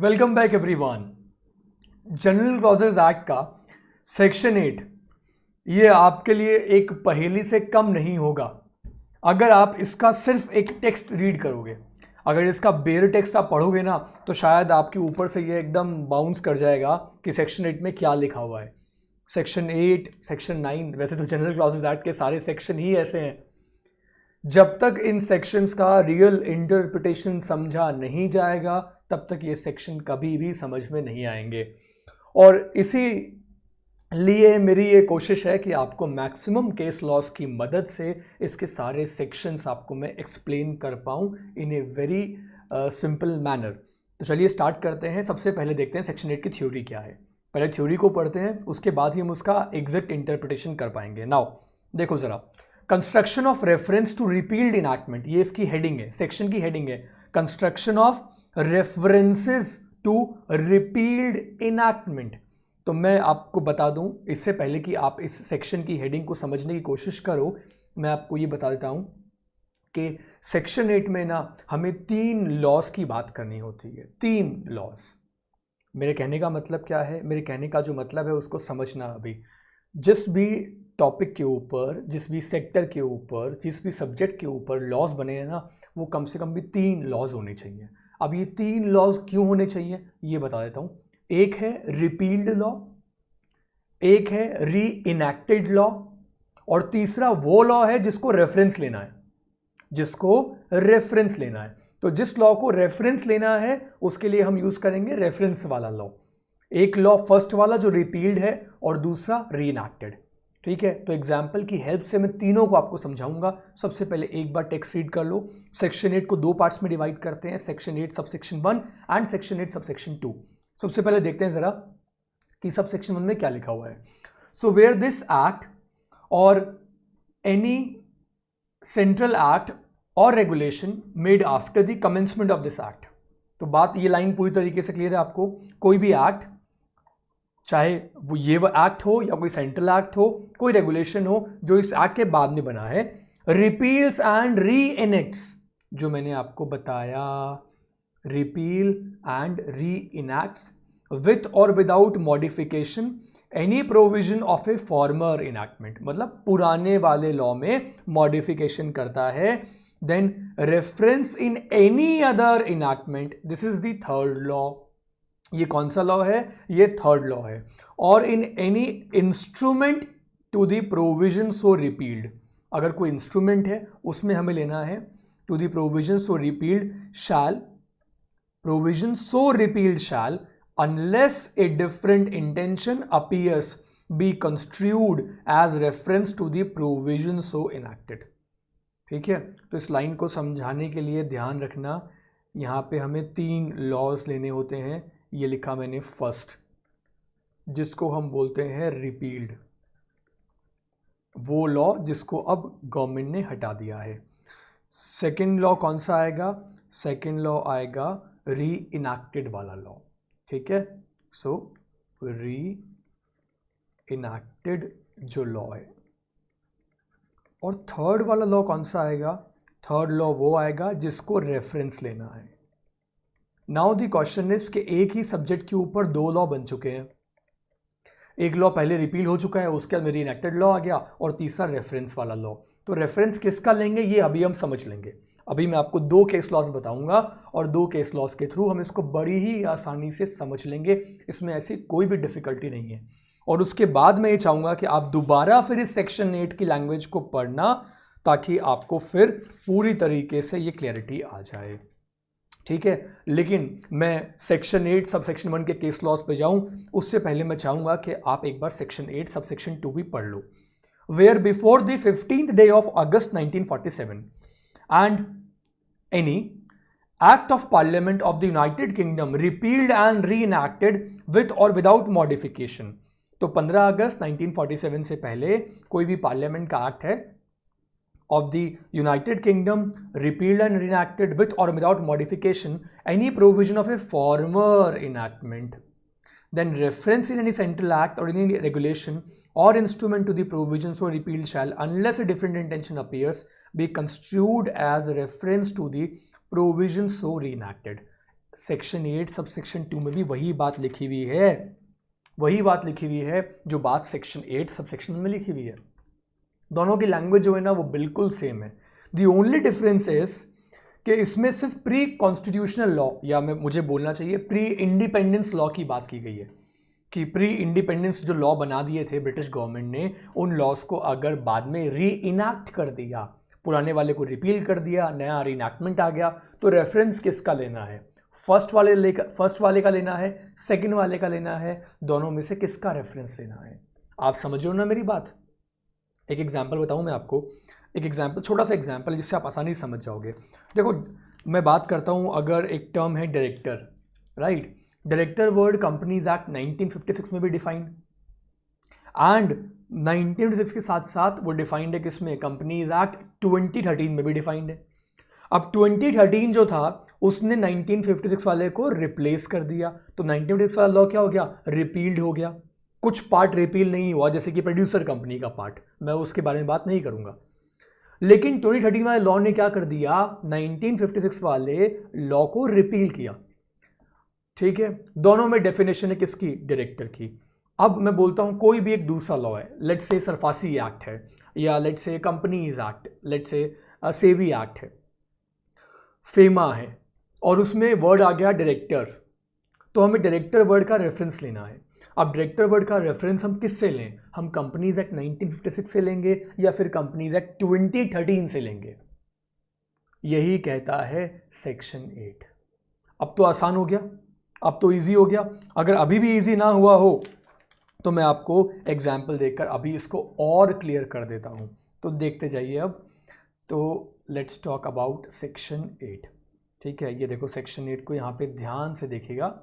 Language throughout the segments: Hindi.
Welcome back everyone. General clauses act का सेक्शन 8 ये आपके लिए एक पहेली से कम नहीं होगा अगर आप इसका सिर्फ एक टेक्स्ट रीड करोगे। अगर इसका बेयर टेक्स्ट आप पढ़ोगे ना तो शायद आपके ऊपर से ये एकदम बाउंस कर जाएगा कि सेक्शन 8 में क्या लिखा हुआ है। सेक्शन 8, सेक्शन 9, वैसे तो जनरल क्लॉजेज एक्ट के सारे सेक्शन ही ऐसे हैं। जब तक इन सेक्शंस का रियल इंटरप्रिटेशन समझा नहीं जाएगा तब तक ये सेक्शन कभी भी समझ में नहीं आएंगे। और इसी लिए मेरी ये कोशिश है कि आपको मैक्सिमम केस लॉस की मदद से इसके सारे सेक्शंस आपको मैं एक्सप्लेन कर पाऊँ इन ए वेरी सिंपल मैनर। तो चलिए स्टार्ट करते हैं। सबसे पहले देखते हैं सेक्शन 8 की थ्योरी क्या है। पहले थ्योरी को पढ़ते हैं, उसके बाद ही हम उसका एग्जैक्ट इंटरप्रिटेशन कर पाएंगे। नाउ देखो ज़रा, construction of reference to repealed enactment, ये इसकी हेडिंग है, सेक्शन की हेडिंग है। Construction of references to repealed enactment. तो मैं आपको बता दूं इससे पहले कि आप इस सेक्शन की हेडिंग को समझने की कोशिश करो, मैं आपको ये बता देता हूं कि सेक्शन 8 में ना हमें 3 लॉज की बात करनी होती है। 3 लॉज। मेरे कहने का मतलब क्या है? मेरे कहने का जो मतलब है उसको समझना। अभी जिस भी टॉपिक के ऊपर, जिस भी सेक्टर के ऊपर, जिस भी सब्जेक्ट के ऊपर लॉज बने हैं ना, वो कम से कम भी 3 लॉज होने चाहिए। अब ये 3 लॉज क्यों होने चाहिए ये बता देता हूँ। एक है रिपील्ड लॉ, एक है री इनैक्टेड लॉ, और तीसरा वो लॉ है जिसको रेफरेंस लेना है, जिसको रेफरेंस लेना है। तो जिस लॉ को रेफरेंस लेना है उसके लिए हम यूज करेंगे रेफरेंस वाला लॉ। एक लॉ फर्स्ट वाला जो रिपील्ड है और दूसरा री इनैक्टेड। ठीक है, तो एग्जाम्पल की हेल्प से मैं तीनों को आपको समझाऊंगा। सबसे पहले एक बार टेक्स्ट रीड कर लो। सेक्शन 8 को 2 पार्ट्स में डिवाइड करते हैं, section 8 subsection 1 and section 8 subsection 2। सबसे पहले देखते हैं जरा कि सबसेक्शन 1 में क्या लिखा हुआ है। सो वेयर दिस एक्ट और any central act or regulation made after the commencement of this act. तो बात, ये लाइन पूरी तरीके से क्लियर है आपको। कोई भी एक्ट, चाहे वो ये एक्ट हो या कोई सेंट्रल एक्ट हो, कोई रेगुलेशन हो जो इस एक्ट के बाद में बना है, रिपील्स एंड री इनेक्ट्स, जो मैंने आपको बताया, repeal and reenacts with और without modification any provision of a former enactment, मतलब पुराने वाले लॉ में मॉडिफिकेशन करता है। Then reference in any other enactment, this is the third law. ये कौन सा लॉ है? ये थर्ड लॉ है। और in any instrument to the provision so repealed, अगर कोई इंस्ट्रूमेंट है उसमें हमें लेना है to the provision so repealed shall, provision so repealed shall unless a different intention appears be construed as reference to the provision so enacted। ठीक है, तो इस लाइन को समझाने के लिए ध्यान रखना, यहाँ पे हमें 3 लॉज लेने होते हैं। ये लिखा मैंने फर्स्ट, जिसको हम बोलते हैं रिपील्ड, वो लॉ जिसको अब गवर्नमेंट ने हटा दिया है। सेकेंड लॉ कौन सा आएगा? सेकेंड लॉ आएगा री इनैक्टेड वाला लॉ। ठीक है, सो री इनैक्टेड जो लॉ है। और थर्ड वाला लॉ कौन सा आएगा? थर्ड लॉ वो आएगा जिसको रेफरेंस लेना है। नाउ द क्वेश्चन इज कि एक ही सब्जेक्ट के ऊपर 2 लॉ बन चुके हैं। एक लॉ पहले रिपील हो चुका है, उसके बाद में री इनैक्टेड लॉ आ गया, और तीसरा रेफरेंस वाला लॉ। तो रेफरेंस किसका लेंगे ये अभी हम समझ लेंगे। अभी मैं आपको 2 केस लॉस बताऊंगा और 2 केस लॉस के थ्रू हम इसको बड़ी ही आसानी से समझ लेंगे। इसमें ऐसी कोई भी डिफिकल्टी नहीं है। और उसके बाद मैं ये चाहूंगा कि आप दोबारा फिर इस सेक्शन 8 की लैंग्वेज को पढ़ना, ताकि आपको फिर पूरी तरीके से ये क्लैरिटी आ जाए। ठीक है, लेकिन मैं सेक्शन 8 सब सेक्शन 1 के केस लॉस पे जाऊं उससे पहले मैं चाहूंगा कि आप एक बार सेक्शन 8 सब सेक्शन 2 भी पढ़ लो। Where before the 15th day of August 1947 and any act of parliament of the United Kingdom repealed and reenacted with or without modification। तो 15 अगस्त 1947 से पहले कोई भी पार्लियामेंट का एक्ट है of the United Kingdom repealed and reenacted with or without modification any provision of a former enactment, then reference in any central act or any regulation or instrument to the provision so repealed shall, unless a different intention appears, be construed as reference to the provision so reenacted। Section 8 sub section 2 में भी वही बात लिखी हुई है, वही बात लिखी हुई है जो बात सेक्शन 8 सब सेक्शन में लिखी हुई है। दोनों की लैंग्वेज जो है ना वो बिल्कुल सेम है। दी ओनली डिफरेंस इज कि इसमें सिर्फ प्री कॉन्स्टिट्यूशनल लॉ, या मुझे बोलना चाहिए प्री इंडिपेंडेंस लॉ की बात की गई है कि प्री इंडिपेंडेंस जो लॉ बना दिए थे ब्रिटिश गवर्नमेंट ने, उन लॉज को अगर बाद में री इनैक्ट कर दिया, पुराने वाले को रिपील कर दिया, नया री इनैक्टमेंट आ गया, तो रेफरेंस किसका लेना है? फर्स्ट वाले का लेना है, सेकंड वाले का लेना है, दोनों में से किसका रेफरेंस लेना है? आप समझ रहे हो ना मेरी बात? एक एग्जाम्पल बताऊं मैं आपको, एक एग्जाम्पल, छोटा सा एग्जाम्पल जिससे आप आसानी से समझ जाओगे। देखो मैं बात करता हूं, अगर एक टर्म है director, right? Director word companies act 1956 में भी डिफाइंड, एंड 1956 के साथ साथ वो डिफाइंड है किसमें? कंपनीज एक्ट 2013 में भी डिफाइंड है। अब 2013 जो था उसने 1956 वाले को रिप्लेस कर दिया, तो 1956 वाला लॉ क्या हो गया? रिपील्ड हो गया। कुछ पार्ट रिपील नहीं हुआ, जैसे कि प्रोड्यूसर कंपनी का पार्ट, मैं उसके बारे में बात नहीं करूंगा। लेकिन 2013 वाले लॉ ने क्या कर दिया? 1956 वाले लॉ को रिपील किया। ठीक है, दोनों में डेफिनेशन है किसकी? डायरेक्टर की। अब मैं बोलता हूं कोई भी एक दूसरा लॉ है, लेट्स से सरफासी एक्ट है, या let's say companies act, let's say SEBI act है, फेमा है, और उसमें वर्ड आ गया डायरेक्टर, तो हमें डायरेक्टर वर्ड का रेफरेंस लेना है। अब डायरेक्टर वर्ड का रेफरेंस हम किससे लें? हम कंपनीज एक्ट 1956 से लेंगे या फिर कंपनीज एक्ट 2013 से लेंगे? यही कहता है सेक्शन 8। अब तो आसान हो गया, अब तो इजी हो गया। अगर अभी भी इजी ना हुआ हो तो मैं आपको एग्जाम्पल देकर अभी इसको और क्लियर कर देता हूं, तो देखते जाइए। अब तो लेट्स टॉक अबाउट सेक्शन 8। ठीक है, ये देखो सेक्शन 8 को यहाँ पे ध्यान से देखिएगा।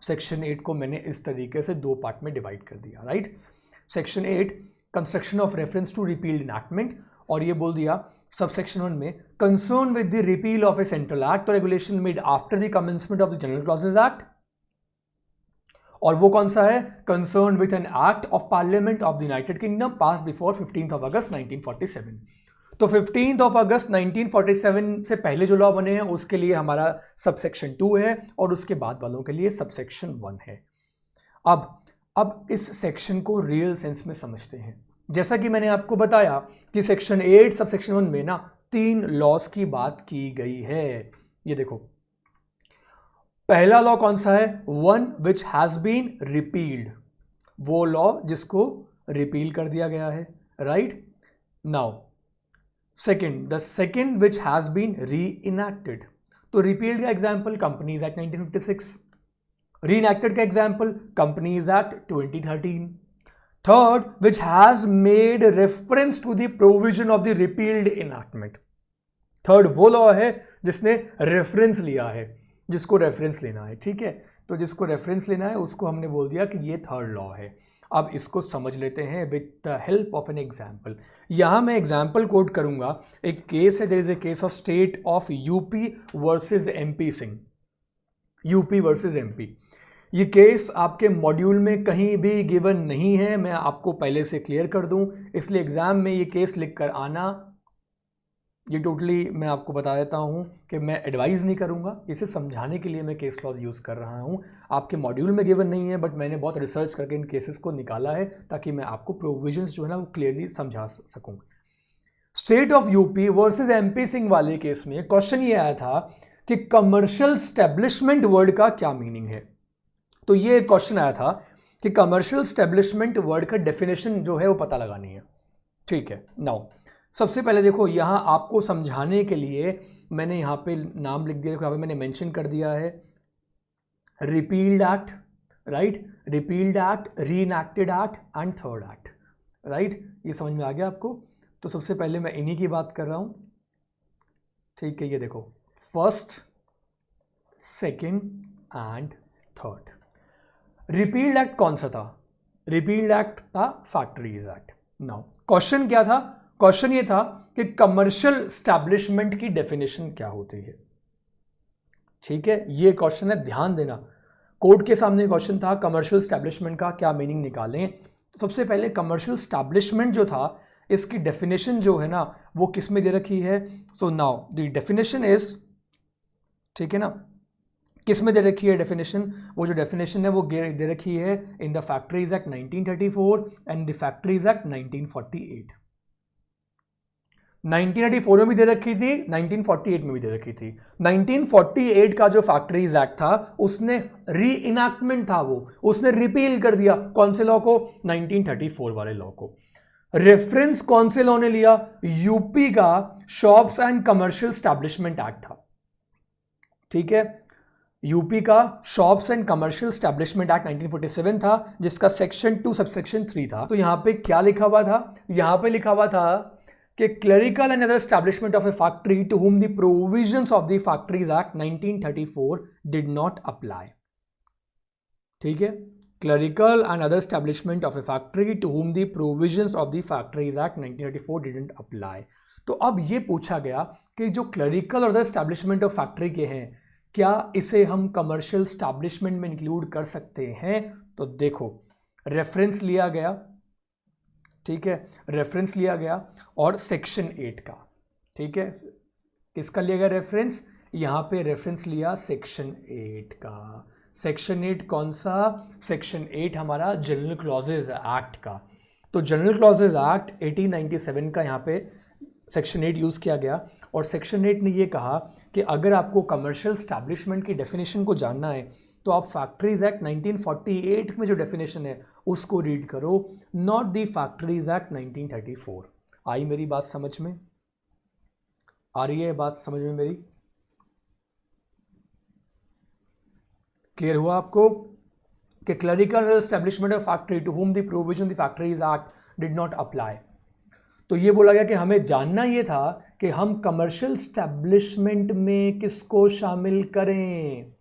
सेक्शन 8 को मैंने इस तरीके से दो पार्ट में डिवाइड कर दिया, right? Section 8 construction of reference to repealed enactment, और ये बोल दिया सबसेक्शन 1 में concern with the repeal of a central act or regulation made after the commencement of the general clauses Act, और वो कौन सा है? Concern with an act of parliament of the United Kingdom pass before 15th of August 1947। तो 15th of August 1947 से पहले जो लॉ बने हैं उसके लिए हमारा सबसेक्शन 2 है, और उसके बाद वालों के लिए सबसेक्शन 1 है। अब इस सेक्शन को रियल सेंस में समझते हैं। जैसा कि मैंने आपको बताया कि सेक्शन 8 सबसेक्शन 1 में ना 3 लॉज की बात की गई है। ये देखो, पहला लॉ कौन सा है? One which has been repealed, वो लॉ जिसको रिपील कर दिया गया है, right? Now second, the second which has been reenacted, तो रिपील्ड का example companies act 1956, reenacted का example companies act 2013। Third, which has made reference to the provision of the repealed enactment, third वो लॉ है जिसने रेफरेंस लिया है, जिसको रेफरेंस लेना है। ठीक है, तो जिसको रेफरेंस लेना है उसको हमने बोल दिया कि ये थर्ड लॉ है। अब इसको समझ लेते हैं with the help of an example. यहां मैं एग्जाम्पल कोट करूंगा। एक केस है, there is a case of state of UP versus MP Singh, UP versus MP. ये केस आपके मॉड्यूल में कहीं भी गिवन नहीं है, मैं आपको पहले से क्लियर कर दूं, इसलिए एग्जाम में ये केस लिख कर आना, ये टोटली मैं आपको बता देता हूँ कि मैं एडवाइज़ नहीं करूँगा, इसे समझाने के लिए मैं केस लॉज यूज़ कर रहा हूँ। आपके मॉड्यूल में गिवन नहीं है, बट मैंने बहुत रिसर्च करके इन केसेस को निकाला है ताकि मैं आपको प्रोविजंस जो है ना वो क्लियरली समझा सकूँ। State of UP versus MP Singh वाले केस में क्वेश्चन ये आया था कि कमर्शियल स्टैब्लिशमेंट वर्ड का क्या मीनिंग है। तो ये क्वेश्चन आया था कि कमर्शियल स्टैब्लिशमेंट वर्ड का डेफिनेशन जो है वो पता लगानी है। ठीक है, नाउ सबसे पहले देखो, यहाँ आपको समझाने के लिए मैंने यहाँ पे नाम लिख दिया, देखो यहाँ पे मैंने मेंशन कर दिया है repealed act, right? Repealed act, re enacted act and third act, right? ये समझ में आ गया आपको? तो सबसे पहले मैं इन्हीं की बात कर रहा हूँ। ठीक है, ये देखो first, second and third. Repealed act कौन सा था? रिपील्ड एक्ट था फैक्ट्रीज एक्ट। नाउ क्वेश्चन क्या था? क्वेश्चन ये था कि कमर्शियल स्टैब्लिशमेंट की डेफिनेशन क्या होती है। ठीक है, ये क्वेश्चन है, ध्यान देना। कोर्ट के सामने क्वेश्चन था कमर्शियल स्टैब्लिशमेंट का क्या मीनिंग निकालें। सबसे पहले कमर्शियल स्टैब्लिशमेंट जो था, इसकी डेफिनेशन जो है ना वो किस में दे रखी है? So now the definition is, ठीक है ना, किस में दे रखी है डेफिनेशन? वो जो डेफिनेशन है वो दे रखी है in the factories act 1934 and the factories act 1948। 1984 में भी दे रखी थी, 1948 में भी दे रखी थी। 1948 का जो फैक्ट्रीज एक्ट था उसने री इनैक्टमेंट था, वो उसने रिपील कर दिया। कौन से लॉ को? 1934 वाले लॉ को। रेफरेंस कौन से लॉ ने लिया? यूपी का shops and commercial establishment act था। ठीक है, यूपी का shops and commercial establishment act 1947 था, जिसका सेक्शन 2 सबसेक्शन 3 था। तो यहां पे क्या लिखा हुआ था? यहां पे लिखा हुआ था कि clerical and other establishment of a factory to whom the provisions of the factories act 1934 did not apply. ठीक है, clerical and other establishment of a factory to whom the provisions of the factories act 1934 didn't apply. तो अब ये पूछा गया कि जो क्लरिकल और अदर एस्टैब्लिशमेंट ऑफ फैक्ट्री के हैं, क्या इसे हम कमर्शियल स्टैब्लिशमेंट में इंक्लूड कर सकते हैं? तो देखो, रेफरेंस लिया गया, ठीक है, रेफरेंस लिया गया और सेक्शन 8 का। ठीक है, किसका लिया गया रेफरेंस? यहां पे रेफरेंस लिया सेक्शन 8 का। सेक्शन 8 कौन सा? सेक्शन 8 हमारा जनरल क्लॉजेज एक्ट का। तो जनरल क्लॉजेज एक्ट 1897 का यहाँ पे सेक्शन 8 यूज किया गया और सेक्शन 8 ने ये कहा कि अगर आपको कमर्शियल स्टैब्लिशमेंट की डेफिनेशन को जानना है तो आप फैक्ट्रीज एक्ट 1948 में जो डेफिनेशन है उसको रीड करो, नॉट द फैक्ट्रीज एक्ट 1934। आई मेरी बात समझ में? आ रही है बात समझ में मेरी? क्लियर हुआ आपको कि clerical establishment of factory to whom the provision the factories act did not apply. तो ये बोला गया कि हमें जानना ये था कि हम कमर्शियल स्टैब्लिशमेंट में किसको शामिल करें।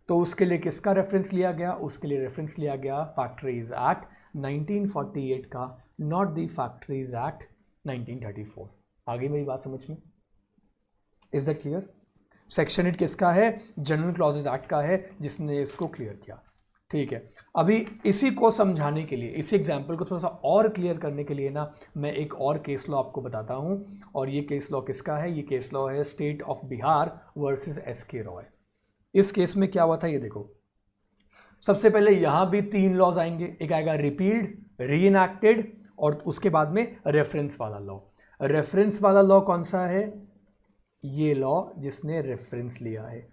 तो उसके लिए किसका रेफरेंस लिया गया? उसके लिए रेफरेंस लिया गया फैक्ट्रीज एक्ट 1948 का, नॉट द फैक्ट्रीज एक्ट 1934। आगे मेरी बात समझ में? Is that clear? सेक्शन 8 किसका है? जनरल क्लॉजेज एक्ट का है, जिसने इसको क्लियर किया। ठीक है, अभी इसी को समझाने के लिए, इसी एग्जाम्पल को थोड़ा सा और क्लियर करने के लिए ना, मैं एक और केस लॉ आपको बताता हूं। और ये केस लॉ किसका है? ये केस लॉ है state of Bihar versus SK Roy. इस केस में क्या हुआ था ये देखो। सबसे पहले यहां भी 3 लॉज आएंगे, एक आएगा रिपील्ड, री इनैक्टेड और उसके बाद में रेफरेंस वाला लॉ। रेफरेंस वाला लॉ कौन सा है? ये लॉ जिसने रेफरेंस लिया है,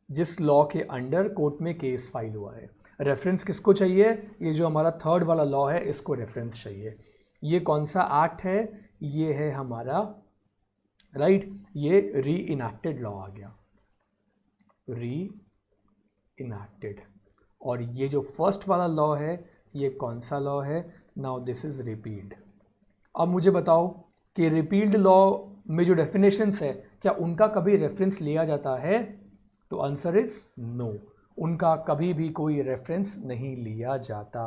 जिस लॉ के अंडर कोर्ट में केस फाइल हुआ है। रेफरेंस किसको चाहिए? ये जो हमारा 3rd वाला लॉ है इसको रेफरेंस चाहिए। ये कौन सा एक्ट है? ये है हमारा राइट, ये री इनैक्टेड लॉ आ गया, री इनैक्टेड। और ये जो फर्स्ट वाला लॉ है ये कौन सा लॉ है? Now this is repealed. अब मुझे बताओ कि रिपील्ड लॉ में जो डेफिनेशंस है क्या उनका कभी रेफरेंस लिया जाता है? तो आंसर इज नो, उनका कभी भी कोई रेफरेंस नहीं लिया जाता।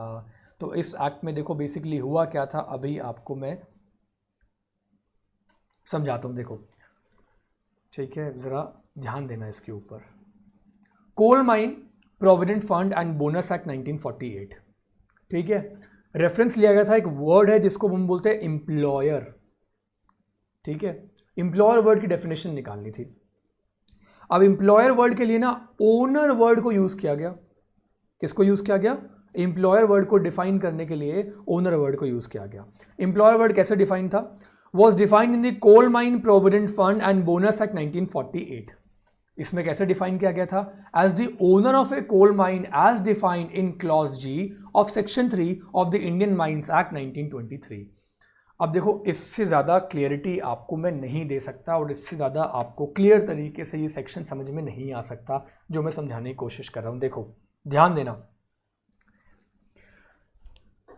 तो इस एक्ट में देखो बेसिकली हुआ क्या था, अभी आपको मैं समझाता हूं। देखो ठीक है, जरा ध्यान देना इसके ऊपर। Coal mine provident fund and bonus act 1948। ठीक है, रेफरेंस लिया गया था, एक वर्ड है जिसको हम बोलते हैं एम्प्लॉयर। ठीक है, एम्प्लॉयर वर्ड की डेफिनेशन निकालनी थी। अब एम्प्लॉयर वर्ड के लिए ना ओनर वर्ड को यूज किया गया। किसको यूज किया गया? एम्प्लॉयर वर्ड को डिफाइन करने के लिए ओनर वर्ड को यूज किया गया। एम्प्लॉयर वर्ड कैसे डिफाइन था? Was defined in the coal mine provident fund and bonus act 1948। इसमें कैसे डिफाइन किया गया था? As the owner of a coal mine as defined in clause G of section 3 of the Indian mines act 1923। अब देखो इससे ज़्यादा क्लियरिटी आपको मैं नहीं दे सकता और इससे ज़्यादा आपको क्लियर तरीके से ये सेक्शन समझ में नहीं आ सकता जो मैं समझाने की कोशिश कर रहा हूँ। देखो ध्यान देना,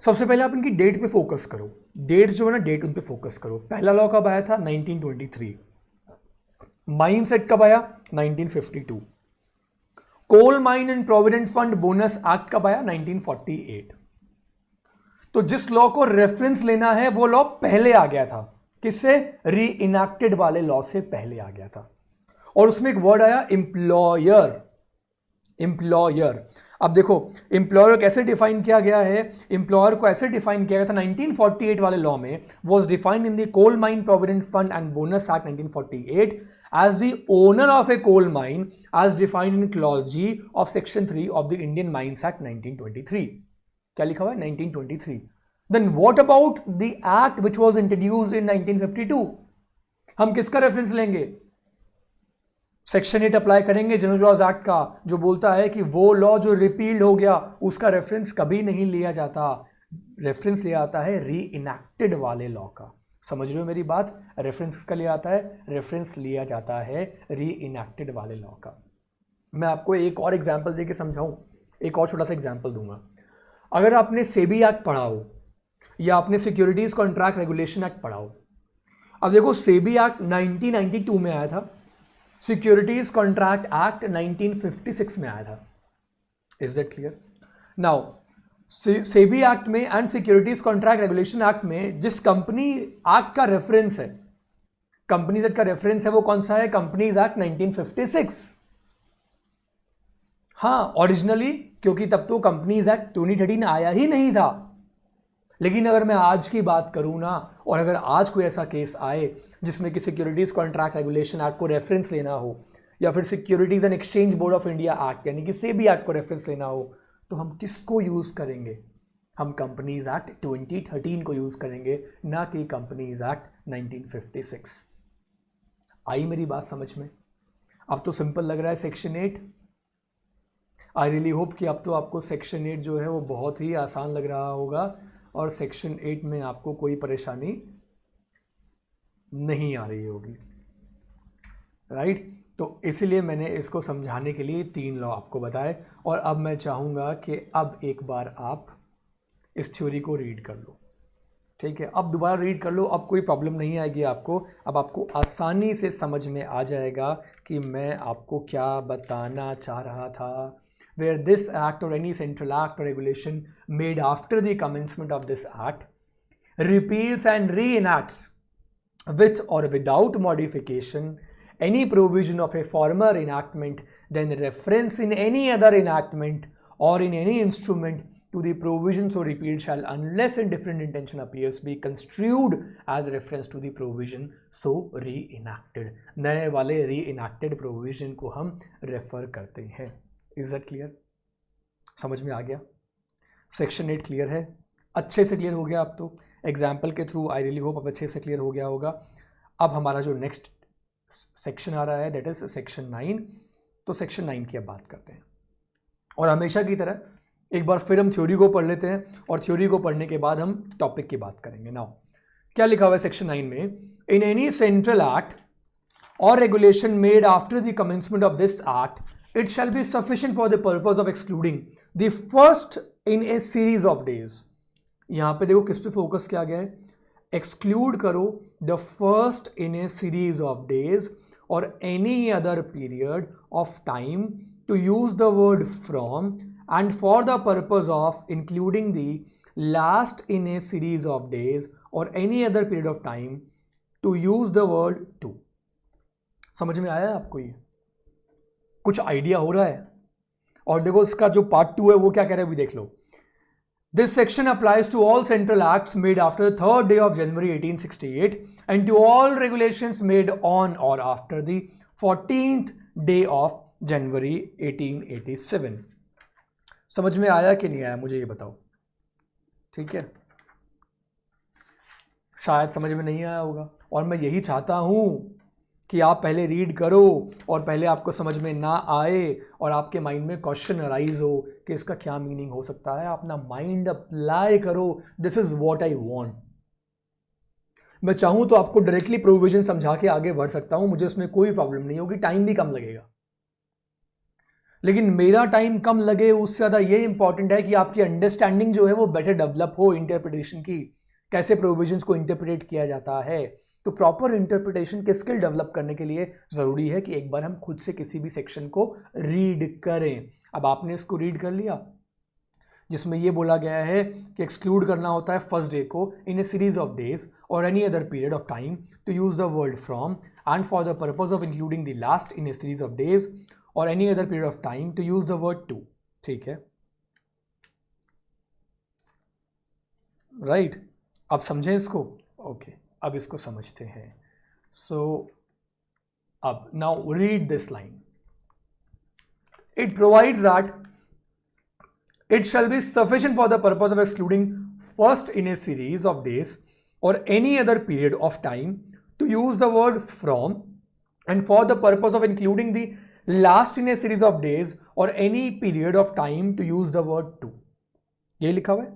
सबसे पहले आप इनकी डेट पे फोकस करो। डेट्स जो है ना, डेट उन पे फोकस करो। पहला लॉ कब आया था? 1923। माइंस एक्ट कब आया? 1952। Coal mine and provident fund bonus act कब आया? 1948। तो जिस लॉ को रेफरेंस लेना है वो लॉ पहले आ गया था। किससे? री इनैक्टेड वाले लॉ से पहले आ गया था। और उसमें एक वर्ड आया एम्प्लॉयर। एम्प्लॉयर, अब देखो एम्प्लॉयर कैसे डिफाइन किया गया है? एम्प्लॉयर को ऐसे डिफाइन किया गया था 1948 वाले लॉ में, was defined in the coal mine provident fund and bonus act 1948 as the owner of a coal mine as defined in clause G of section 3 of the Indian Mines Act 1923. क्या लिखा हुआ है? 1923. Then what about the act which was introduced in 1952? हम किसका रेफरेंस लेंगे? सेक्शन 8 अप्लाई करेंगे जनरल लॉज एक्ट का, जो बोलता है कि वो लॉ जो रिपील्ड हो गया उसका रेफरेंस कभी नहीं लिया जाता. रेफरेंस लिया आता है री इनैक्टेड वाले लॉ का. समझ रहे हो मेरी बात? रेफरेंस किसका लिया आता है? रेफरेंस लिया जाता है री इनैक्टेड वाले लॉ का. मैं आपको एक और एग्जांपल देके समझाऊं, एक और छोटा सा एग्जांपल दूंगा. अगर आपने सेबी एक्ट पढ़ा हो या आपने सिक्योरिटीज कॉन्ट्रैक्ट रेगुलेशन एक्ट पढ़ा हो. अब देखो, सेबी एक्ट 1992 में आया था, सिक्योरिटीज कॉन्ट्रैक्ट एक्ट 1956 में आया था. Is that clear? Now SEBI act में and securities contract regulation act में जिस कंपनी एक्ट का रेफरेंस है, कंपनीज एक्ट का रेफरेंस है, वो कौन सा है? Companies act 1956. हाँ, ओरिजिनली, क्योंकि तब तो कंपनीज एक्ट 2013 आया ही नहीं था. लेकिन अगर मैं आज की बात करूं ना, और अगर आज कोई ऐसा केस आए जिसमें कि सिक्योरिटीज कॉन्ट्रैक्ट रेगुलेशन एक्ट को रेफरेंस लेना हो, या फिर securities and exchange board of India act यानी कि सेबी एक्ट को रेफरेंस लेना हो, तो हम किसको यूज करेंगे? हम कंपनीज एक्ट 2013 को यूज करेंगे, ना कि कंपनीज एक्ट 1956. आई मेरी बात समझ में? अब तो सिंपल लग रहा है सेक्शन 8. आई रियली होप कि अब तो आपको सेक्शन 8 जो है वो बहुत ही आसान लग रहा होगा और सेक्शन 8 में आपको कोई परेशानी नहीं आ रही होगी, राइट? तो इसलिए मैंने इसको समझाने के लिए 3 लॉ आपको बताए. और अब मैं चाहूँगा कि अब एक बार आप इस थ्योरी को रीड कर लो. ठीक है, अब दोबारा रीड कर लो. अब कोई प्रॉब्लम नहीं आएगी आपको. अब आपको आसानी से समझ में आ जाएगा कि मैं आपको क्या बताना चाह रहा था. Where this act or any central act or regulation made after the commencement of this act repeals and reenacts with or without modification any provision of a former enactment, then reference in any other enactment or in any instrument to the provision so repealed shall, unless in different intention appears, be construed as reference to the provision so reenacted. नए वाले reenacted provision को हम रेफर करते हैं. Is that clear? समझ में आ गया? सेक्शन 8 क्लियर है? अच्छे से क्लियर हो गया. अब तो एग्जाम्पल के थ्रू आई रियली होप अब अच्छे से क्लियर हो गया होगा. अब हमारा जो नेक्स्ट सेक्शन आ रहा है दैट इज सेक्शन 9. तो सेक्शन 9 की अब बात करते हैं. और हमेशा की तरह एक बार फिर हम थ्योरी को पढ़ लेते हैं, और थ्योरी को पढ़ने के बाद हम टॉपिक की बात करेंगे. नाउ क्या लिखा हुआ है सेक्शन 9 में? In any central act or regulation made after the commencement of this act, it shall be sufficient for the purpose of excluding the first in a series of days. यहां पे देखो किस पे फोकस किया गया है? एक्सक्लूड करो the first in a series of days or any other period of time to use the word from, and for the purpose of including the last in a series of days or any other period of time to use the word to. समझ में आया आपको? ये कुछ आइडिया हो रहा है? और देखो इसका जो पार्ट 2 है वो क्या कह रहा है, भी देख लो. This section applies to all central acts made after the 3rd day of January 1868 and to all regulations made on or after the 14th day of January 1887. समझ में आया कि नहीं आया मुझे ये बताओ. ठीक है, शायद समझ में नहीं आया होगा, और मैं यही चाहता हूं कि आप पहले रीड करो और पहले आपको समझ में ना आए और आपके माइंड में क्वेश्चन अराइज हो कि इसका क्या मीनिंग हो सकता है. अपना माइंड अप्लाई करो. This is what I want. मैं चाहूं तो आपको डायरेक्टली प्रोविजन समझा के आगे बढ़ सकता हूं, मुझे इसमें कोई प्रॉब्लम नहीं होगी. टाइम भी कम लगेगा, लेकिन मेरा टाइम कम लगे उससे ज़्यादा ये इंपॉर्टेंट है कि आपकी अंडरस्टैंडिंग जो है वो बेटर डेवलप हो इंटरप्रिटेशन की, कैसे प्रोविजंस को इंटरप्रेट किया जाता है. तो प्रॉपर इंटरप्रिटेशन के स्किल डेवलप करने के लिए ज़रूरी है कि एक बार हम खुद से किसी भी सेक्शन को रीड करें. अब आपने इसको रीड कर लिया जिसमें ये बोला गया है कि एक्सक्लूड करना होता है फर्स्ट डे को in a series of days or any other period of time to use the word from, and for the purpose of including the last in a series of days or any other period of time to use the word to. ठीक है, राइट? अब समझें इसको? ओके, अब इसको समझते हैं. सो अब now read this line. It provides that it shall be sufficient for the purpose of excluding first in a series of days or any other period of time to use the word from, and for the purpose of including the last in a series of days or any period of time to use the word to. यही लिखा हुआ है,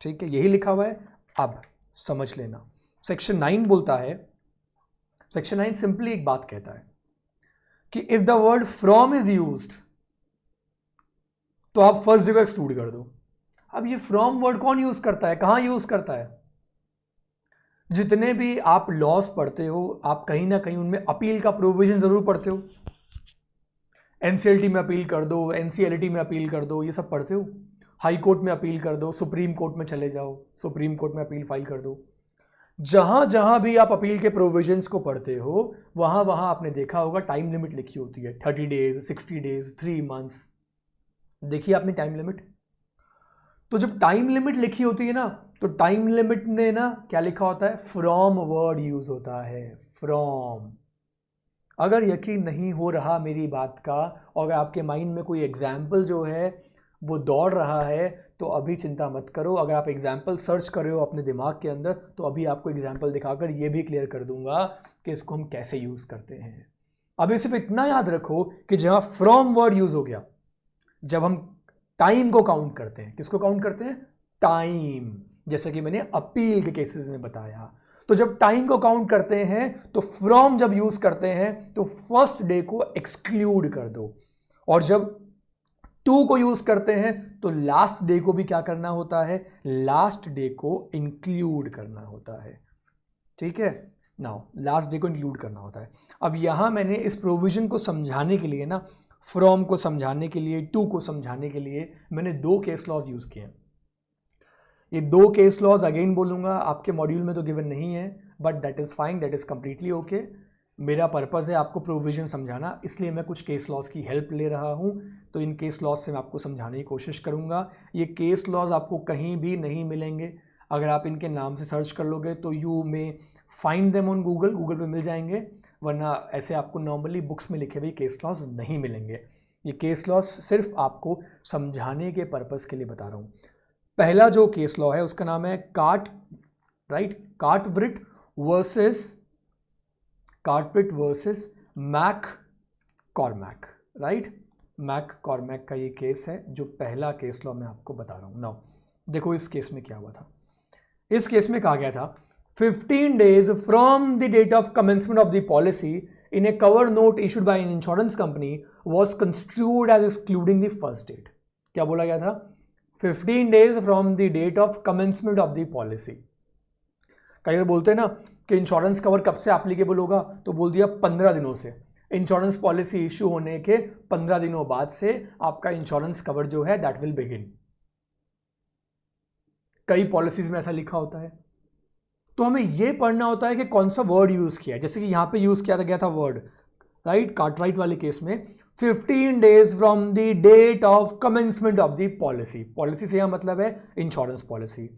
ठीक है, यही लिखा हुआ है. अब समझ लेना, सेक्शन 9 बोलता है, सेक्शन 9 सिंपली एक बात कहता है कि if the word from is used तो आप फर्स्ट डे को एक्सक्लूड कर दो. अब ये फ्रॉम वर्ड कौन यूज करता है, कहां यूज करता है? जितने भी आप लॉस पढ़ते हो, आप कहीं ना कहीं उनमें अपील का प्रोविजन जरूर पढ़ते हो. एनसीएलटी में अपील कर दो, एनसीएलटी में अपील कर दो, ये सब पढ़ते हो. हाई कोर्ट में अपील कर दो, सुप्रीम कोर्ट में चले जाओ, सुप्रीम कोर्ट में अपील फाइल कर दो. जहां जहां भी आप अपील के प्रोविजंस को पढ़ते हो, वहां वहां आपने देखा होगा टाइम लिमिट लिखी होती है, 30 डेज, 60 डेज, 3 मंथ्स. देखिए आपने टाइम लिमिट. तो जब टाइम लिमिट लिखी होती है ना, तो टाइम लिमिट में ना क्या लिखा होता है? फ्रॉम वर्ड यूज होता है, फ्रॉम. अगर यकीन नहीं हो रहा मेरी बात का, और अगर आपके माइंड में कोई एग्जाम्पल जो है वो दौड़ रहा है, तो अभी चिंता मत करो. अगर आप एग्जाम्पल सर्च कर रहे हो अपने दिमाग के अंदर, तो अभी आपको एग्जाम्पल दिखाकर ये भी क्लियर कर दूंगा कि इसको हम कैसे यूज करते हैं. अभी सिर्फ इतना याद रखो कि जहां फ्रॉम वर्ड यूज हो गया, जब हम टाइम को काउंट करते हैं, किसको काउंट करते हैं? टाइम. जैसा कि मैंने अपील के केसेस में बताया, तो जब टाइम को काउंट करते हैं तो फ्रॉम जब यूज करते हैं तो फर्स्ट डे को एक्सक्लूड कर दो, और जब टू को यूज करते हैं तो लास्ट डे को भी क्या करना होता है? लास्ट डे को इंक्लूड करना होता है. ठीक है, नाउ लास्ट डे को इंक्लूड करना होता है. अब यहां मैंने इस प्रोविजन को समझाने के लिए ना, फ्रॉम को समझाने के लिए, टू को समझाने के लिए मैंने 2 केस लॉज यूज किए हैं. ये 2 केस लॉज अगेन बोलूंगा, आपके मॉड्यूल में तो गिवन नहीं है, but that is fine, that is completely okay. मेरा पर्पस है आपको प्रोविजन समझाना, इसलिए मैं कुछ केस लॉज की हेल्प ले रहा हूं. तो इन केस लॉज से मैं आपको समझाने की कोशिश करूंगा. ये केस लॉज आपको कहीं भी नहीं मिलेंगे. अगर आप इनके नाम से सर्च कर लोगे तो you may find them on Google, Google पे मिल जाएंगे, वरना ऐसे आपको नॉर्मली बुक्स में लिखे हुए केस लॉज नहीं मिलेंगे. ये केस लॉज सिर्फ आपको समझाने के पर्पस के लिए बता रहा हूँ. पहला जो केस लॉ है उसका नाम है कार्टव्रिट versus Mac Cormac. Right, Mac Cormac का ये केस है जो पहला केस लॉ मैं आपको बता रहा हूँ. नाउ देखो इस केस में क्या हुआ था. इस केस में कहा गया था 15 days from the date of commencement of the policy in a cover note issued by an insurance company was construed as excluding the first date. क्या बोला गया था? 15 days from the date of commencement of the policy. कई बार बोलते हैं ना कि इंश्योरेंस कवर कब से एप्लीकेबल होगा, तो बोल दिया 15 दिनों से. इंश्योरेंस पॉलिसी इश्यू होने के 15 दिनों बाद से आपका इंश्योरेंस कवर जो है दैट विल बिगिन. कई पॉलिसीज में ऐसा लिखा होता है. तो हमें यह पढ़ना होता है कि कौन सा वर्ड यूज किया है. जैसे कि यहां पे यूज किया गया था वर्ड, राइट, कार्टराइट वाले केस में 15 days from the date of commencement of the policy. Policy से यहां मतलब है insurance policy.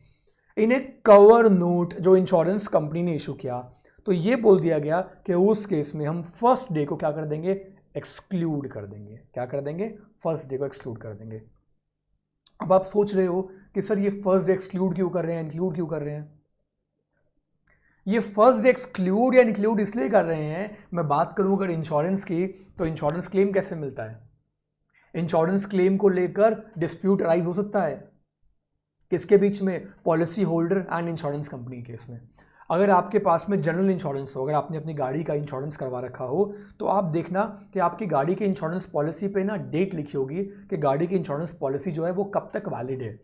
In a cover note जो इंश्योरेंस कंपनी ने इशू किया, तो ये बोल दिया गया कि उस केस में हम फर्स्ट डे को क्या कर देंगे? एक्सक्लूड कर देंगे. क्या कर देंगे? फर्स्ट डे को एक्सक्लूड कर देंगे. अब आप सोच रहे हो कि सर ये फर्स्ट डे एक्सक्लूड क्यों कर रहे हैं, इंक्लूड क्यों कर रहे हैं? ये फर्स्ट डे एक्सक्लूड या इंक्लूड इसलिए कर रहे हैं, मैं बात करूं अगर इंश्योरेंस की, तो इंश्योरेंस क्लेम कैसे मिलता है? इंश्योरेंस क्लेम को लेकर डिस्प्यूट राइज हो सकता है किसके बीच में? Policy holder and insurance company case में. अगर आपके पास में जनरल इंश्योरेंस हो, अगर आपने अपनी गाड़ी का इंश्योरेंस करवा रखा हो, तो आप देखना कि आपकी गाड़ी की इंश्योरेंस पॉलिसी पे ना डेट लिखी होगी कि गाड़ी की इंश्योरेंस पॉलिसी जो है वो कब तक वैलिड है,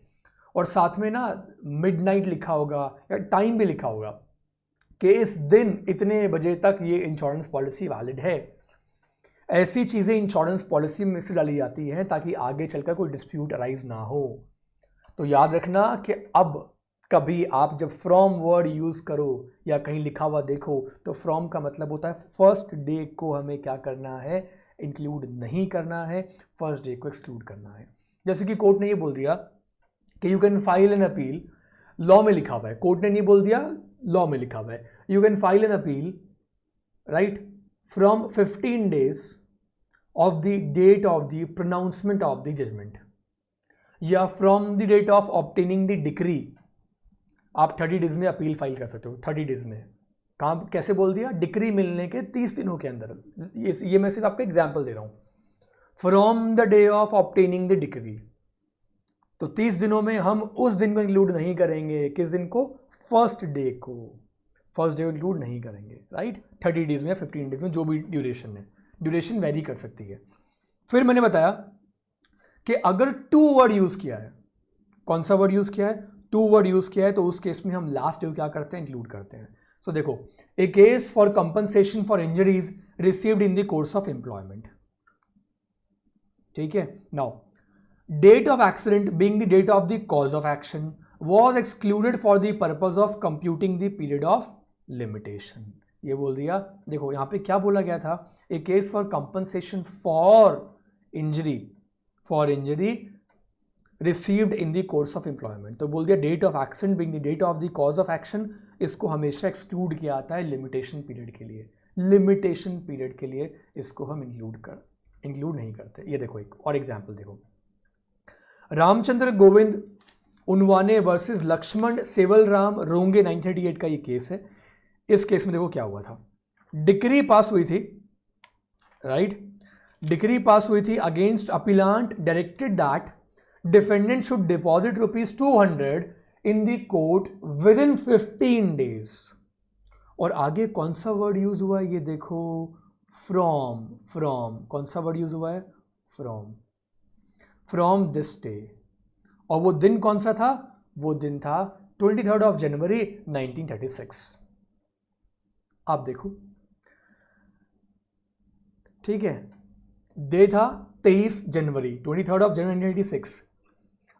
और साथ में ना मिडनाइट लिखा होगा या टाइम भी लिखा होगा कि इस दिन इतने बजे तक ये इंश्योरेंस पॉलिसी वैलिड है. ऐसी चीज़ें इंश्योरेंस पॉलिसी में से डाली जाती हैं ताकि आगे चलकर कोई डिस्प्यूट अराइज ना हो. तो याद रखना कि अब कभी आप जब फ्रॉम वर्ड यूज़ करो या कहीं लिखा हुआ देखो, तो फ्रॉम का मतलब होता है फर्स्ट डे को हमें क्या करना है? इंक्लूड नहीं करना है, फर्स्ट डे को एक्सक्लूड करना है. जैसे कि कोर्ट ने ये बोल दिया कि you can file an appeal, law में लिखा हुआ है, कोर्ट ने नहीं बोल दिया, लॉ में लिखा हुआ है, you can file an appeal, right, from 15 days of the date of the pronouncement of the judgment, या from the date of obtaining the decree. आप 30 डेज में अपील फाइल कर सकते हो। 30 डेज में कहाँ कैसे बोल दिया? डिक्री मिलने के 30 दिनों के अंदर। ये मैं सिर्फ आपको एग्जाम्पल दे रहा हूँ। From the day of obtaining the decree, तो 30 दिनों में हम उस दिन को इंक्लूड नहीं करेंगे। किस दिन को? फर्स्ट डे को। फर्स्ट डे को इंक्लूड नहीं करेंगे, राइट। 30 डेज में या 15 डेज में, जो भी ड्यूरेशन है, ड्यूरेशन वेरी कर सकती है। फिर मैंने बताया कि अगर टू वर्ड यूज किया है, कौन सा वर्ड यूज किया है? टू वर्ड यूज किया है, तो उस केस में हम लास्ट डे को क्या करते हैं? इंक्लूड करते हैं। सो देखो, a case for compensation for injuries received in the course of employment, ठीक है। Now date of accident being the date of the cause of action was excluded for the purpose of computing the period of limitation। ये बोल दिया। देखो यहां पे क्या बोला गया था? A case for compensation for injury received in the course of employment, तो बोल दिया date of accident being the date of the cause of action, इसको हमेशा एक्सक्लूड किया जाता है लिमिटेशन पीरियड के लिए। लिमिटेशन पीरियड के लिए इसको हम इंक्लूड नहीं करते। ये देखो एक और एग्जाम्पल देखो, रामचंद्र गोविंद उनवाने वर्सेस लक्ष्मण सेवलराम रोंगे 1938 का ये केस है। इस केस में देखो क्या हुआ था। डिक्री पास हुई थी, राइट। डिक्री पास हुई थी against appellant directed that defendant should deposit ₹200 in the court with in 15 days. और आगे कौन सा वर्ड यूज हुआ है? ये देखो, फ्रॉम। कौन सा वर्ड यूज हुआ है? From this day. और वो दिन कौन सा था? वो दिन था 23 जनवरी 1936। आप देखो, ठीक है, डे था 23 जनवरी 1936।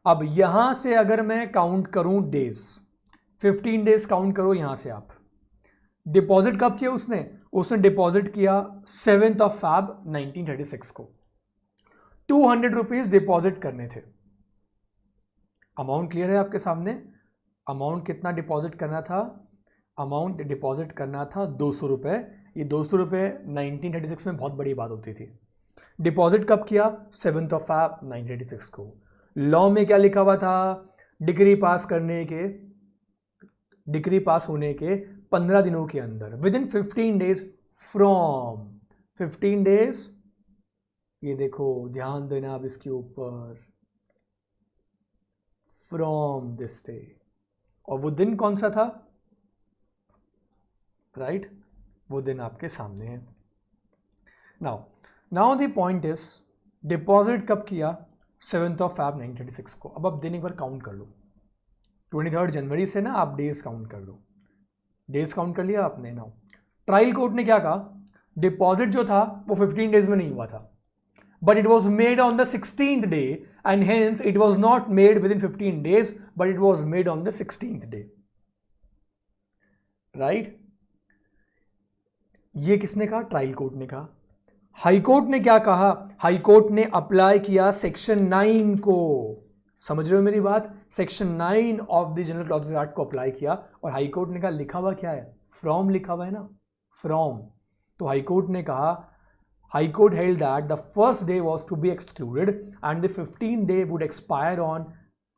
अब यहां से अगर मैं काउंट करूं डेज, 15 डेज काउंट करो यहां से आप। डिपॉजिट कब किया उसने डिपॉजिट किया 7 फरवरी 1936 को। 200 रुपीज डिपॉजिट करने थे। अमाउंट क्लियर है आपके सामने? अमाउंट कितना डिपॉजिट करना था? अमाउंट डिपॉजिट करना था 200 रुपये। ये 200 रुपये 1936 में बहुत बड़ी बात होती थी। डिपॉजिट कब किया? 7 फरवरी 1936 को। लॉ में क्या लिखा हुआ था? डिग्री पास होने के 15 दिनों के अंदर, with in 15 days from 15 days. ये देखो, ध्यान देना अब इसके ऊपर, फ्रॉम दिस डे। और वो दिन कौन सा था? राइट, वो दिन आपके सामने है। Now the point is, deposit कब किया? 7 फरवरी 1936 को। अब आप दिन एक बार काउंट कर लो, 23 जनवरी से ना आप डेज काउंट कर लो। डेज काउंट कर लिया आपने। नाउ ट्रायल कोर्ट ने क्या कहा? डिपॉजिट जो था वो 15 डेज में नहीं हुआ था, but it was made on the 16th day, and hence it was not made within 15 days, but it was made on the 16th day, right? ये किसने कहा? ट्रायल कोर्ट ने कहा। हाई कोर्ट ने क्या कहा? हाई कोर्ट ने अप्लाई किया सेक्शन 9 को। समझ रहे हो मेरी बात? Section 9 of the general clauses act को अप्लाई किया, और हाई कोर्ट ने कहा, लिखा हुआ क्या है? फ्रॉम लिखा हुआ है ना, फ्रॉम। तो हाई कोर्ट ने कहा, High Court held that the first day was to be excluded and the 15th day would expire on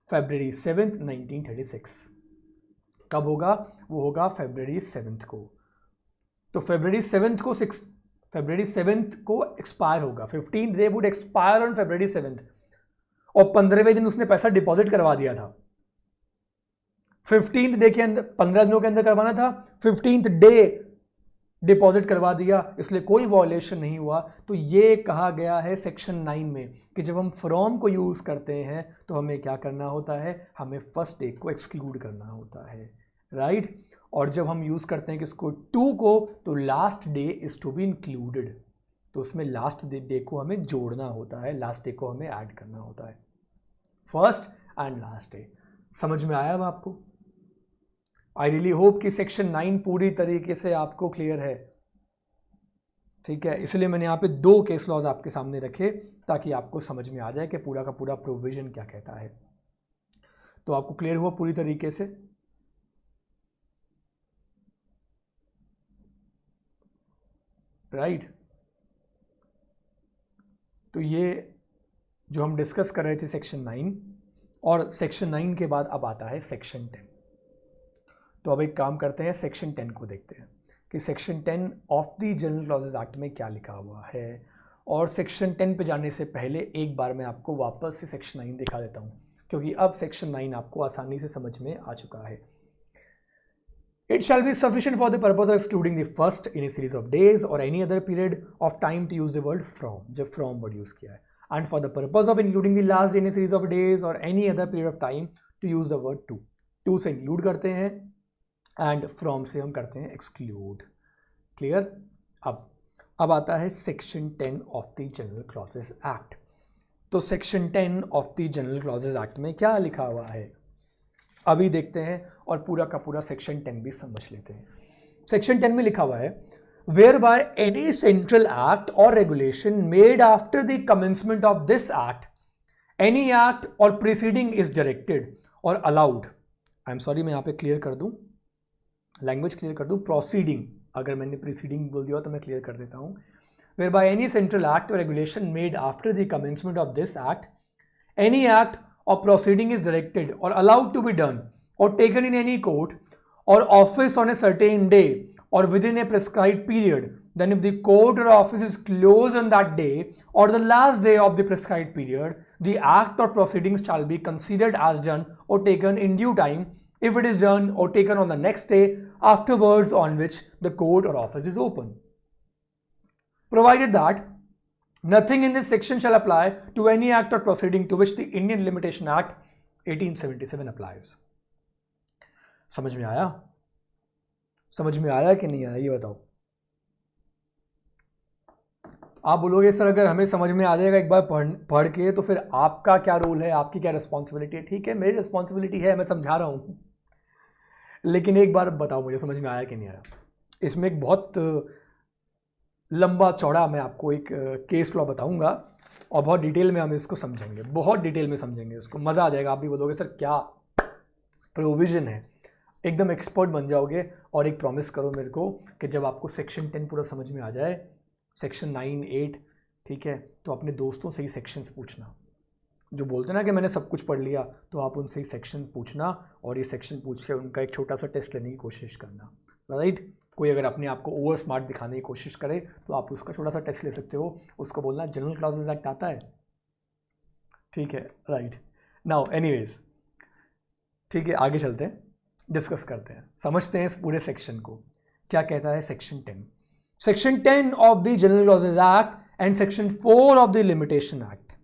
February 7th, 1936। कब होगा? वो होगा February 7th को। तो February 7th को एक्सपायर होगा। 15th day would expire on February 7th, और 15वें दिन उसने पैसा डिपॉजिट करवा दिया था। 15th डे के अंदर, 15 दिनों के अंदर करवाना था, 15th डे डिपॉजिट करवा दिया, इसलिए कोई वॉयलेशन नहीं हुआ। तो ये कहा गया है सेक्शन 9 में कि जब हम फ्रॉम को यूज़ करते हैं तो हमें क्या करना होता है? हमें फर्स्ट डे को एक्सक्लूड करना होता है, राइट। और जब हम यूज़ करते हैं किसको? टू को, तो last day is to be included, तो उसमें लास्ट डे को हमें जोड़ना होता है, लास्ट डे को हमें ऐड करना होता है। First and last day. समझ में आया अब आपको? आई रियली होप कि सेक्शन 9 पूरी तरीके से आपको क्लियर है, ठीक है। इसलिए मैंने यहाँ पे 2 केस लॉज आपके सामने रखे ताकि आपको समझ में आ जाए कि पूरा का पूरा प्रोविजन क्या कहता है। तो आपको क्लियर हुआ पूरी तरीके से? राइट। तो ये जो हम डिस्कस कर रहे थे सेक्शन 9, और सेक्शन 9 के बाद अब आता है सेक्शन 10। तो अब एक काम करते हैं, सेक्शन 10 को देखते हैं कि section 10 of the general clauses Act में क्या लिखा हुआ है। और सेक्शन 10 पे जाने से पहले एक बार मैं आपको वापस से सेक्शन 9 दिखा देता हूँ, क्योंकि अब सेक्शन 9 आपको आसानी से समझ में आ चुका है। It shall be sufficient for the purpose of excluding the first in a series of days or any other period of time to use the word from, जब from word use किया है, and for the purpose of including the last in a series of days or any other period of time to use the word to. To से include करते हैं and from से हम करते हैं exclude. Clear? अब आता है section 10 of the general clauses Act. तो section 10 of the general clauses Act में क्या लिखा हुआ है अभी देखते हैं, और पूरा का पूरा सेक्शन 10 भी समझ लेते हैं। सेक्शन 10 में लिखा हुआ है, where by any central act or regulation made after the commencement of this act, any act or proceeding is directed or allowed, I am sorry मैं यहाँ पे क्लियर कर दूं, लैंग्वेज क्लियर कर दूं, प्रोसीडिंग, अगर मैंने प्रीसीडिंग बोल दिया तो मैं क्लियर कर देता हूं। Where by any central act or regulation made after the commencement of this act, any act or proceeding is directed or allowed to be done or taken in any court or office on a certain day or within a prescribed period, then if the court or office is closed on that day or the last day of the prescribed period, the act or proceedings shall be considered as done or taken in due time if it is done or taken on the next day afterwards on which the court or office is open, provided that nothing in this section shall apply to any act or proceeding to which the Indian Limitation Act 1877 applies. समझ में आया? समझ में आया कि नहीं आया ये बताओ। आप बोलोगे सर अगर हमें समझ में आ जाएगा एक बार पढ़ के तो फिर आपका क्या रोल है, आपकी क्या रिस्पॉन्सिबिलिटी है? ठीक है, मेरी रिस्पॉन्सिबिलिटी है, मैं समझा रहा हूं, लेकिन एक बार बताओ मुझे समझ में आया कि नहीं आया। इसमें एक बहुत लंबा चौड़ा मैं आपको एक केस लॉ बताऊंगा और बहुत डिटेल में हम इसको समझेंगे, बहुत डिटेल में समझेंगे इसको, मज़ा आ जाएगा। आप भी बोलोगे सर क्या प्रोविज़न है, एकदम एक्सपर्ट बन जाओगे। और एक प्रॉमिस करो मेरे को कि जब आपको सेक्शन 10 पूरा समझ में आ जाए, सेक्शन 9, 8, ठीक है, तो अपने दोस्तों से ही सेक्शंस पूछना, जो बोलते ना कि मैंने सब कुछ पढ़ लिया, तो आप उनसे ही सेक्शन पूछना और ये सेक्शन पूछ के उनका एक छोटा सा टेस्ट लेने की कोशिश करना, राइट। कोई अगर अपने आप को ओवर स्मार्ट दिखाने की कोशिश करे तो आप उसका छोटा सा टेस्ट ले सकते हो, उसको बोलना जनरल क्लॉजेज एक्ट आता है, ठीक है, राइट। नाउ एनीवेज, ठीक है, आगे चलते हैं, डिस्कस करते हैं, समझते हैं इस पूरे सेक्शन को। क्या कहता है section 10? Section 10 of the general clauses act and section 4 of the limitation act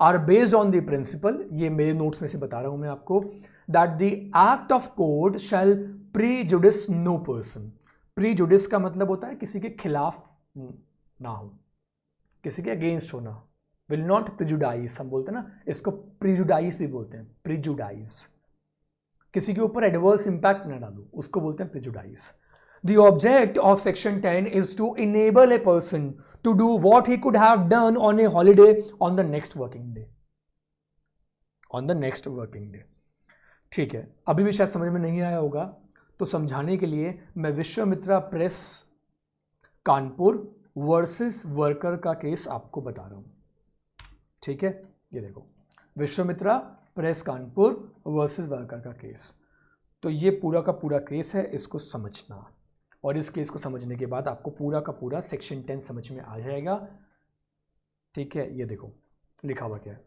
are based on the principle, ये मेरे नोट्स में से बता रहा हूं मैं आपको, that the act of court shall prejudice no person. Prejudice का मतलब होता है किसी के खिलाफ ना हो, किसी के अगेंस्ट होना, विल नॉट प्रिजुडाइज, हम बोलते हैं ना इसको, प्रिजुडाइज भी बोलते हैं, प्रिजुडाइज, किसी के ऊपर एडवर्स इंपैक्ट ना डालो, उसको बोलते हैं prejudice. The object of section 10 is to enable a person to do what he could have done on a holiday on the next working day, on the next working day, ठीक है। अभी भी शायद समझ में नहीं आया होगा, तो समझाने के लिए मैं Vishwamitra press Kanpur versus worker का केस आपको बता रहा हूं, ठीक है। ये देखो, Vishwamitra press Kanpur versus worker का केस, तो ये पूरा का पूरा केस है, इसको समझना, और इस केस को समझने के बाद आपको पूरा का पूरा सेक्शन 10 समझ में आ जाएगा, ठीक है। ये देखो लिखा हुआ क्या है,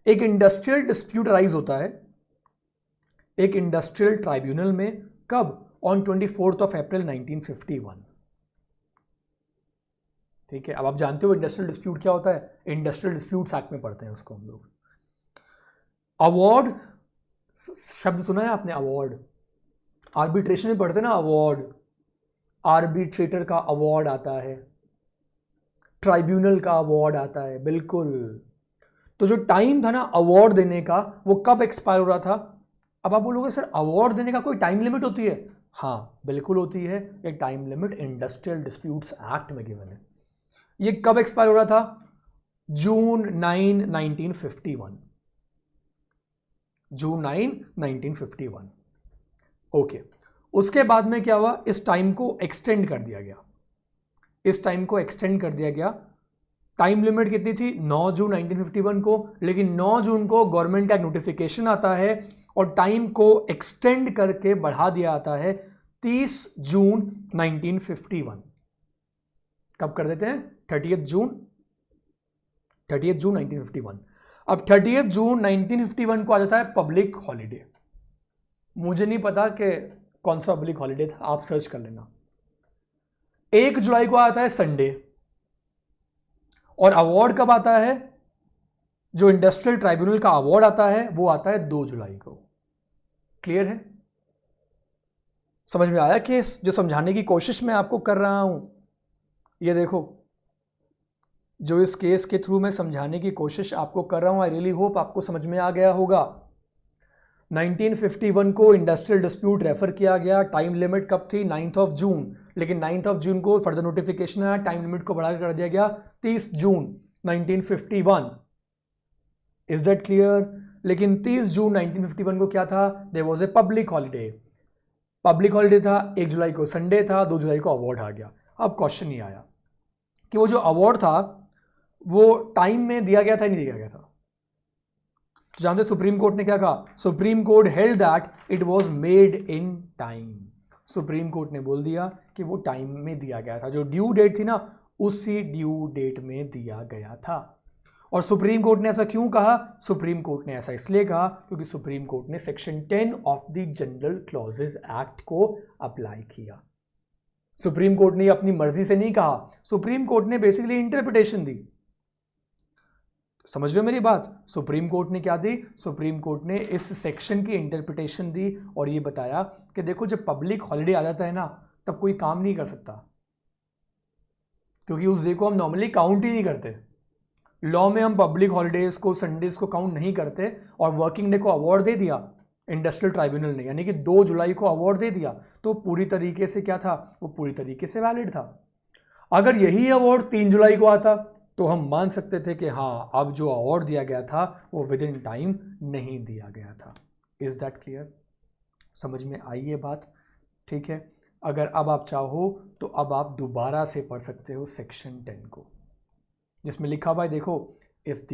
एक इंडस्ट्रियल डिस्प्यूट राइज होता है एक इंडस्ट्रियल ट्राइब्यूनल में, कब? ऑन 24 अप्रैल 1951, ठीक है। अब आप जानते हो इंडस्ट्रियल डिस्प्यूट क्या होता है, इंडस्ट्रियल डिस्प्यूट्स एक्ट में पढ़ते हैं उसको हम लोग। अवार्ड शब्द सुना है आपने, अवार्ड, आर्बिट्रेशन में पढ़ते ना, अवार्ड, आर्बिट्रेटर का अवार्ड आता है, ट्राइब्यूनल का अवार्ड आता है, बिल्कुल। तो जो टाइम था ना अवार्ड देने का, वो कब एक्सपायर हो रहा था? अब आप बोलोगे सर अवार्ड देने का कोई टाइम लिमिट होती है? हाँ बिल्कुल होती है, एक time limit industrial disputes act में गिवन है। ये कब एक्सपायर हो रहा था? जून 9, 1951, जून 9, 1951, ओके। उसके बाद में क्या हुआ, इस टाइम को एक्सटेंड कर दिया गया, इस टाइम को एक्सटेंड कर दिया गया। टाइम लिमिट कितनी थी? 9 जून 1951 को, लेकिन 9 जून को गवर्नमेंट का नोटिफिकेशन आता है और टाइम को एक्सटेंड करके बढ़ा दिया जाता है 30 जून 1951। कब कर देते हैं? 30 जून 1951। अब 30 जून 1951 को आ जाता है पब्लिक हॉलीडे। मुझे नहीं पता कि कौन सा पब्लिक हॉलीडे था, आप सर्च कर लेना। 1 जुलाई को आता है संडे, और अवार्ड कब आता है? जो इंडस्ट्रियल ट्राइब्यूनल का अवार्ड आता है वो आता है 2 जुलाई को। क्लियर है? समझ में आया केस? जो समझाने की कोशिश मैं आपको कर रहा हूं, ये देखो, जो इस केस के थ्रू मैं समझाने की कोशिश आपको कर रहा हूं, आई रियली होप आपको समझ में आ गया होगा। 1951 को इंडस्ट्रियल डिस्प्यूट रेफर किया गया। टाइम लिमिट कब थी? 9 जून, लेकिन 9 जून को फर्दर नोटिफिकेशन आया, टाइम लिमिट को बढ़ा कर दिया गया 30 जून 1951। Is that clear? लेकिन 30 जून 1951 को क्या था? There was a public holiday. Public holiday था, 1 जुलाई को संडे था, 2 जुलाई को अवार्ड आ गया। अब क्वेश्चन ये आया कि वो जो अवार्ड था वो टाइम में दिया गया था, नहीं दिया गया था? तो जानते सुप्रीम कोर्ट ने क्या कहा? Supreme court held that it was made in time. Supreme court ने बोल दिया कि वो टाइम में दिया गया था, जो ड्यू डेट थी ना उसी ड्यू डेट में दिया गया था। और सुप्रीम कोर्ट ने ऐसा क्यों कहा? सुप्रीम कोर्ट ने ऐसा इसलिए कहा क्योंकि सुप्रीम कोर्ट ने section 10 of the general clauses act को अप्लाई किया। सुप्रीम कोर्ट ने अपनी मर्जी से नहीं कहा, सुप्रीम कोर्ट ने बेसिकली इंटरप्रिटेशन दी। समझ रहे हो मेरी बात? सुप्रीम कोर्ट ने क्या दी? सुप्रीम कोर्ट ने इस सेक्शन की इंटरप्रिटेशन दी और ये बताया कि देखो जब पब्लिक हॉलीडे आ जाता है ना तब कोई काम नहीं कर सकता, क्योंकि उस डे को हम नॉर्मली काउंट ही नहीं करते। लॉ में हम पब्लिक हॉलीडेज को, संडेज को काउंट नहीं करते, और वर्किंग डे को अवार्ड दे दिया इंडस्ट्रियल ट्राइब्यूनल ने, यानी कि 2 जुलाई को अवार्ड दे दिया, तो पूरी तरीके से क्या था? वो पूरी तरीके से वैलिड था। अगर यही अवार्ड 3 जुलाई को आता तो हम मान सकते थे कि हाँ अब जो अवार्ड दिया गया था वो विद इन टाइम नहीं दिया गया था। Is that clear? समझ में आई ये बात? ठीक है। अगर अब आप चाहो तो अब आप दोबारा से पढ़ सकते हो सेक्शन 10 को, जिसमें लिखा हुआ है, देखो, if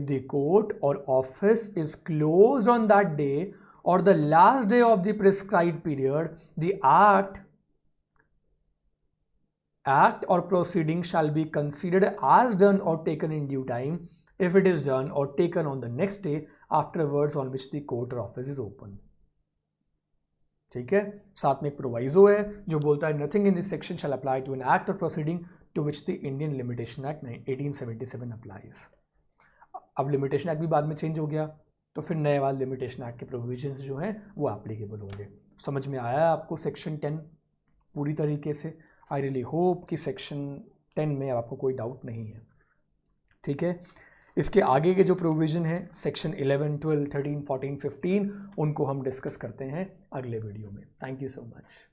the court or office is closed on that day or the last day of the prescribed period, the act or proceeding shall be considered as done or taken in due time if it is done or taken on the next day afterwards on which the court or office is open। ठीक है। साथ में एक प्रोवाइजो है जो बोलता है nothing in this section shall apply to an act or proceeding to which the Indian Limitation Act 1877 applies. अब लिमिटेशन एक्ट भी बाद में चेंज हो गया, तो फिर नए वाले लिमिटेशन एक्ट के प्रोविजंस जो हैं वो एप्लीकेबल होंगे। समझ में आया आपको सेक्शन 10 पूरी तरीके से? आई रियली होप कि सेक्शन 10 में आपको कोई डाउट नहीं है। ठीक है। इसके आगे के जो प्रोविज़न है सेक्शन 11, 12, 13, 14, 15 उनको हम डिस्कस करते हैं अगले वीडियो में। Thank you so much.